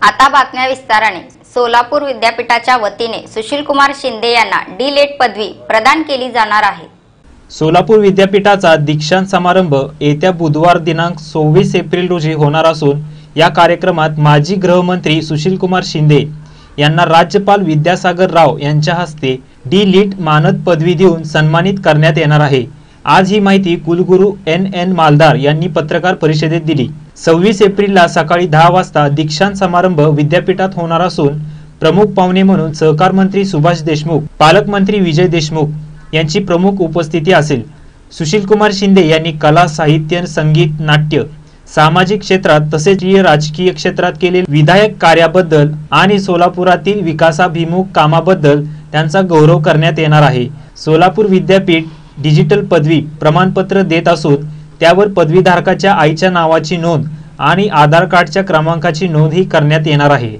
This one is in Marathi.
आता बातम्या विस्ताराने। सोलापूर विद्यापीठाच्या वतीने सुशीलकुमार शिंदे यांना डी.लिट पदवी प्रदान केली जाणार आहे। सोलापूर विद्यापीठाचा दीक्षांत समारंभ येत्या बुधवार दिनांक 26 एप्रिल रोजी होणार असून या कार्यक्रमात माजी गृहमंत्री सुशीलकुमार शिंदे यांना राज्यपाल विद्यासागर राव यांच्या हस्ते डी.लिट मानद पदवी देऊन सन्मानित करण्यात येणार आहे। आज ही माहिती कुलगुरू N.N. मालदार यांनी पत्रकार परिषदेत दिली। 26 एप्रिलला सकाळी 10 वाजता दीक्षांत समारंभ विद्यापीठात होणार असून प्रमुख पाहुणे म्हणून सहकार मंत्री सुभाष देशमुख, पालकमंत्री विजय देशमुख यांची प्रमुख उपस्थिती असेल। सुशीलकुमार शिंदे यांनी कला, साहित्य, संगीत, नाट्य, सामाजिक क्षेत्रात तसेच राजकीय क्षेत्रात केलेल्या विधायक कार्याबद्दल आणि सोलापुरातील विकासाभिमुख कामाबद्दल त्यांचा गौरव करण्यात येणार आहे। सोलापूर विद्यापीठ डिजिटल पदवी प्रमाणपत्र देत असून त्यावर पदवीधारकाच्या आईच्या नावाची नोंद आणि आधार कार्डच्या क्रमांकाची नोंदही करण्यात येणार आहे।